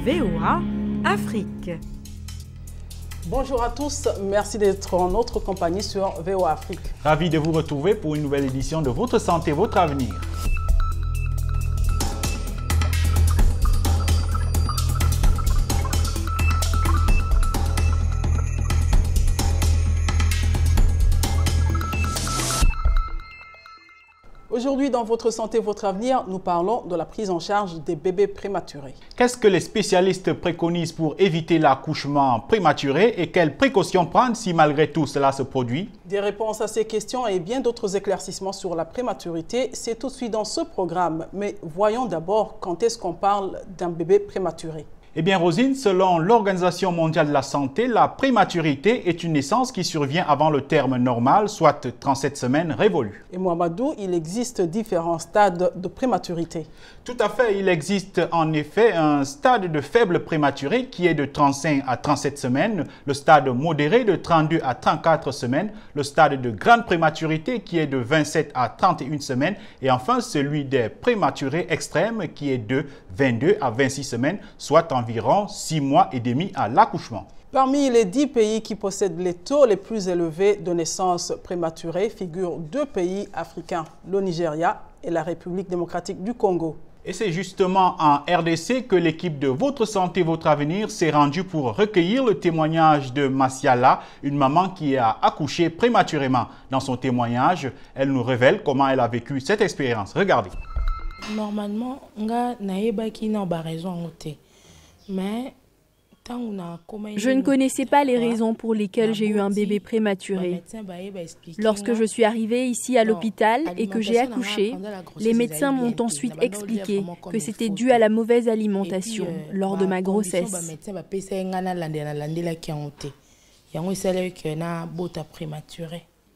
VOA Afrique. Bonjour à tous, merci d'être en notre compagnie sur VOA Afrique. Ravi de vous retrouver pour une nouvelle édition de Votre Santé, Votre Avenir. Aujourd'hui, dans Votre Santé, Votre Avenir, nous parlons de la prise en charge des bébés prématurés. Qu'est-ce que les spécialistes préconisent pour éviter l'accouchement prématuré et quelles précautions prendre si malgré tout cela se produit? Des réponses à ces questions et bien d'autres éclaircissements sur la prématurité, c'est tout de suite dans ce programme. Mais voyons d'abord quand est-ce qu'on parle d'un bébé prématuré. Eh bien, Rosine, selon l'Organisation mondiale de la santé, la prématurité est une naissance qui survient avant le terme normal, soit 37 semaines révolues. Et Mohamedou, il existe différents stades de prématurité. Tout à fait, il existe en effet un stade de faible prématuré qui est de 35 à 37 semaines, le stade modéré de 32 à 34 semaines, le stade de grande prématurité qui est de 27 à 31 semaines et enfin celui des prématurés extrêmes qui est de 22 à 26 semaines, soit environ 6 mois et demi à l'accouchement. Parmi les 10 pays qui possèdent les taux les plus élevés de naissance prématurée figurent 2 pays africains, le Nigeria et la République démocratique du Congo. Et c'est justement en RDC que l'équipe de Votre Santé, Votre Avenir s'est rendue pour recueillir le témoignage de Masiala, une maman qui a accouché prématurément. Dans son témoignage, elle nous révèle comment elle a vécu cette expérience. Regardez. Normalement, mais je ne connaissais pas les raisons pour lesquelles j'ai eu un bébé prématuré. Lorsque je suis arrivée ici à l'hôpital et que j'ai accouché, les médecins m'ont ensuite expliqué que c'était dû à la mauvaise alimentation lors de ma grossesse.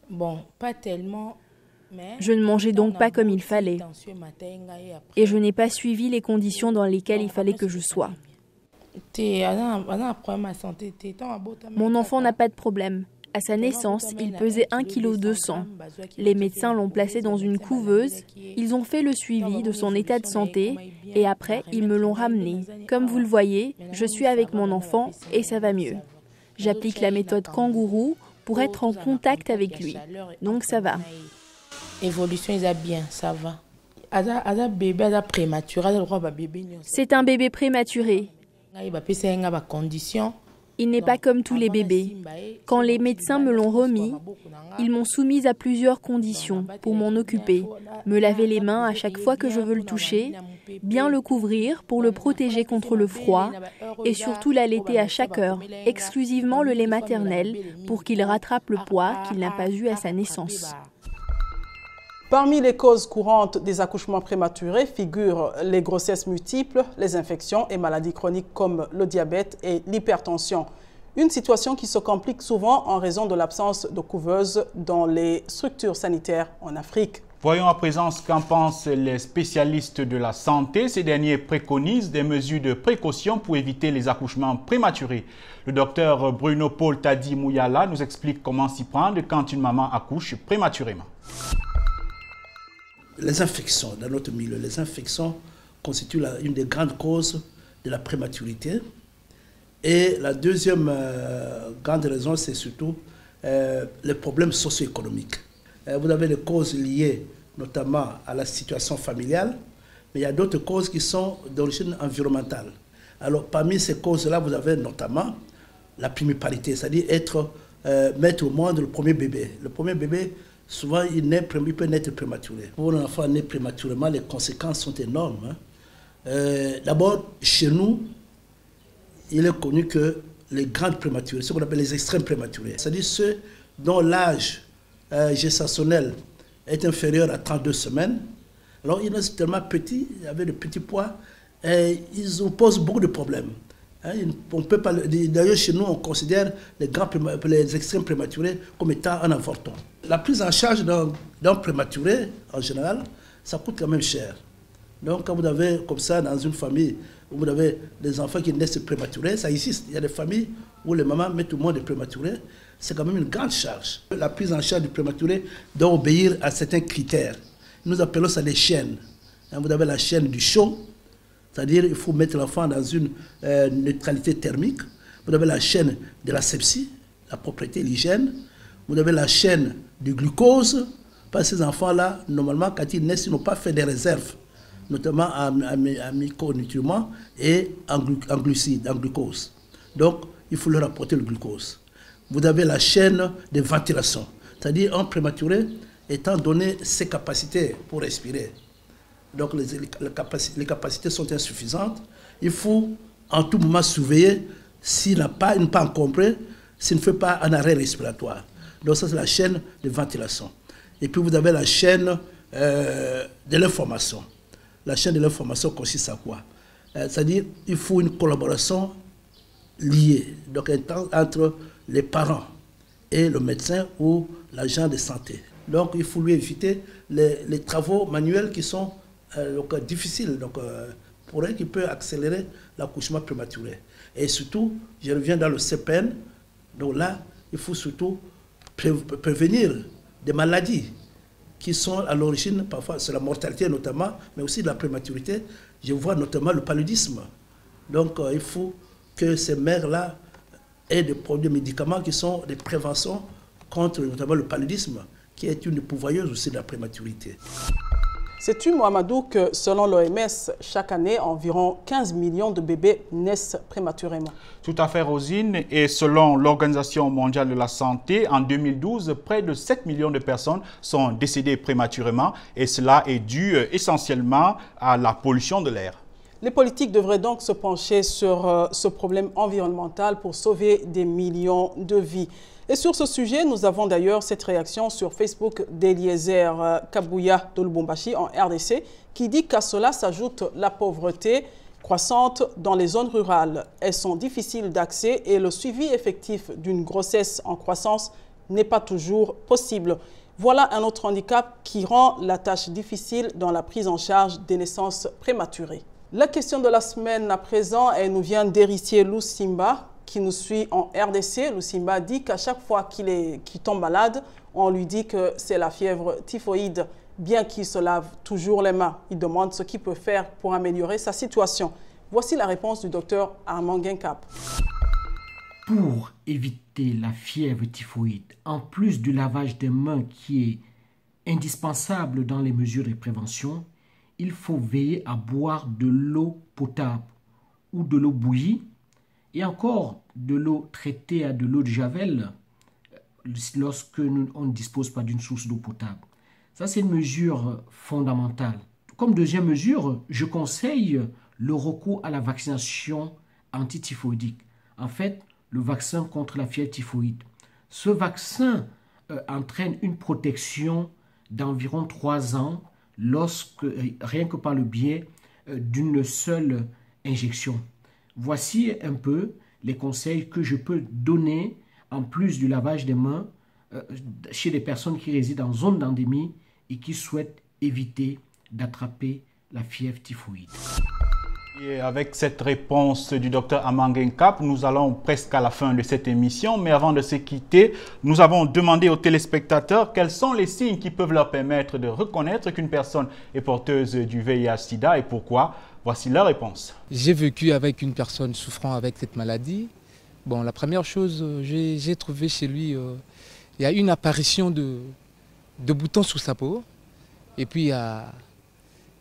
Bon, pas tellement. Je ne mangeais donc pas comme il fallait et je n'ai pas suivi les conditions dans lesquelles il fallait que je sois. Mon enfant n'a pas de problème. À sa naissance, il pesait 1,2 kg. Les médecins l'ont placé dans une couveuse, ils ont fait le suivi de son état de santé et après, ils me l'ont ramené. Comme vous le voyez, je suis avec mon enfant et ça va mieux. J'applique la méthode kangourou pour être en contact avec lui. Donc ça va. Évolution, il a bien, ça va. C'est un bébé prématuré. Il n'est pas comme tous les bébés. Quand les médecins me l'ont remis, ils m'ont soumise à plusieurs conditions pour m'en occuper. Me laver les mains à chaque fois que je veux le toucher, bien le couvrir pour le protéger contre le froid et surtout l'allaiter à chaque heure, exclusivement le lait maternel pour qu'il rattrape le poids qu'il n'a pas eu à sa naissance. Parmi les causes courantes des accouchements prématurés figurent les grossesses multiples, les infections et maladies chroniques comme le diabète et l'hypertension. Une situation qui se complique souvent en raison de l'absence de couveuses dans les structures sanitaires en Afrique. Voyons à présent ce qu'en pensent les spécialistes de la santé. Ces derniers préconisent des mesures de précaution pour éviter les accouchements prématurés. Le docteur Bruno Paul Tadi Mouyala nous explique comment s'y prendre quand une maman accouche prématurément. Les infections, dans notre milieu, les infections constituent une des grandes causes de la prématurité. Et la deuxième grande raison, c'est surtout les problèmes socio-économiques. Vous avez les causes liées notamment à la situation familiale, mais il y a d'autres causes qui sont d'origine environnementale. Alors, parmi ces causes-là, vous avez notamment la primiparité, c'est-à-dire mettre au monde le premier bébé. Le premier bébé, souvent, il peut naître prématuré. Pour un enfant né prématurément, les conséquences sont énormes. D'abord, chez nous, il est connu que les grandes prématurés, ce qu'on appelle les extrêmes prématurés, c'est-à-dire ceux dont l'âge gestationnel est inférieur à 32 semaines, alors ils sont tellement petits, avec de petits poids, et ils nous posent beaucoup de problèmes. D'ailleurs, chez nous, on considère les extrêmes prématurés comme étant un avorton. La prise en charge d'un prématuré, en général, ça coûte quand même cher. Donc, quand vous avez, comme ça, dans une famille, où vous avez des enfants qui naissent prématurés, ça existe. Il y a des familles où les mamans mettent au moins des prématurés. C'est quand même une grande charge. La prise en charge du prématuré doit obéir à certains critères. Nous appelons ça les chaînes. Vous avez la chaîne du chaud, c'est-à-dire il faut mettre l'enfant dans une neutralité thermique. Vous avez la chaîne de la sepsie, la propriété, l'hygiène. Vous avez la chaîne du glucose. Parce que ces enfants-là, normalement, quand ils naissent, ils n'ont pas fait des réserves, notamment en micronutriments et en glucides, en glucose. Donc, il faut leur apporter le glucose. Vous avez la chaîne de ventilation, c'est-à-dire un prématuré, étant donné ses capacités pour respirer, donc les capacités sont insuffisantes, il faut en tout moment surveiller s'il n'a pas une pas encombrée, s'il ne fait pas un arrêt respiratoire. Donc ça c'est la chaîne de ventilation. Et puis vous avez la chaîne de l'information. La chaîne de l'information consiste à quoi? C'est-à-dire il faut une collaboration liée, donc entre les parents et le médecin ou l'agent de santé. Donc il faut lui éviter les travaux manuels qui sont difficiles pour eux, qui peuvent accélérer l'accouchement prématuré. Et surtout, je reviens dans le CPN, donc là, il faut surtout prévenir des maladies qui sont à l'origine, parfois c'est la mortalité notamment, mais aussi de la prématurité. Je vois notamment le paludisme. Donc il faut que ces mères-là aient des produits, des médicaments qui sont des préventions contre notamment le paludisme, qui est une des pourvoyeuses aussi de la prématurité. Sais-tu, Mohamedou, que selon l'OMS, chaque année, environ 15 millions de bébés naissent prématurément? Tout à fait, Rosine. Et selon l'Organisation mondiale de la santé, en 2012, près de 7 millions de personnes sont décédées prématurément. Et cela est dû essentiellement à la pollution de l'air. Les politiques devraient donc se pencher sur ce problème environnemental pour sauver des millions de vies. Et sur ce sujet, nous avons d'ailleurs cette réaction sur Facebook d'Eliezer Kabouya de Lubumbashi en RDC qui dit qu'à cela s'ajoute la pauvreté croissante dans les zones rurales. Elles sont difficiles d'accès et le suivi effectif d'une grossesse en croissance n'est pas toujours possible. Voilà un autre handicap qui rend la tâche difficile dans la prise en charge des naissances prématurées. La question de la semaine à présent, elle nous vient d'Héritier Lusimba, qui nous suit en RDC. Lusimba dit qu'à chaque fois qu'il tombe malade, on lui dit que c'est la fièvre typhoïde, bien qu'il se lave toujours les mains. Il demande ce qu'il peut faire pour améliorer sa situation. Voici la réponse du docteur Armand Guincap. Pour éviter la fièvre typhoïde, en plus du lavage des mains qui est indispensable dans les mesures de prévention, il faut veiller à boire de l'eau potable ou de l'eau bouillie et encore de l'eau traitée à de l'eau de javel lorsque on ne dispose pas d'une source d'eau potable. Ça, c'est une mesure fondamentale. Comme deuxième mesure, je conseille le recours à la vaccination antityphoïdique. En fait, le vaccin contre la fièvre typhoïde. Ce vaccin entraîne une protection d'environ 3 ans rien que par le biais d'une seule injection. Voici un peu les conseils que je peux donner en plus du lavage des mains chez les personnes qui résident en zone d'endémie et qui souhaitent éviter d'attraper la fièvre typhoïde. Et avec cette réponse du docteur Armand Guincap, nous allons presque à la fin de cette émission. Mais avant de se quitter, nous avons demandé aux téléspectateurs quels sont les signes qui peuvent leur permettre de reconnaître qu'une personne est porteuse du VIH/SIDA et pourquoi. Voici leur réponse. J'ai vécu avec une personne souffrant avec cette maladie. Bon, la première chose, j'ai trouvé chez lui, il y a une apparition de boutons sous sa peau. Et puis,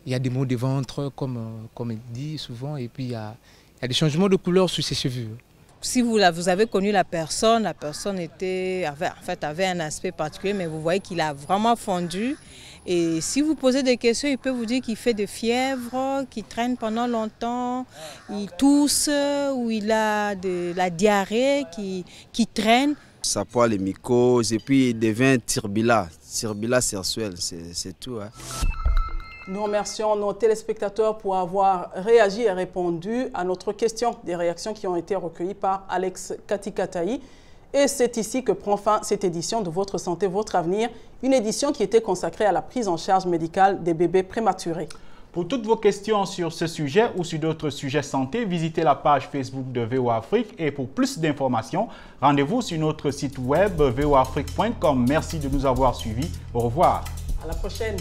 il y a des maux de ventre, comme il dit souvent, et puis il y a des changements de couleur sur ses cheveux. Si vous avez connu la personne avait un aspect particulier, mais vous voyez qu'il a vraiment fondu. Et si vous posez des questions, il peut vous dire qu'il fait des fièvres, qu'il traîne pendant longtemps, il tousse, ou il a de la diarrhée qui traîne. Ça poids les mycoses et puis il devient turbila sexuel, c'est tout. Hein. Nous remercions nos téléspectateurs pour avoir réagi et répondu à notre question, des réactions qui ont été recueillies par Alex Katikataï. Et c'est ici que prend fin cette édition de Votre Santé, Votre Avenir, une édition qui était consacrée à la prise en charge médicale des bébés prématurés. Pour toutes vos questions sur ce sujet ou sur d'autres sujets santé, visitez la page Facebook de VOA Afrique et pour plus d'informations, rendez-vous sur notre site web voafrique.com. Merci de nous avoir suivis. Au revoir. À la prochaine.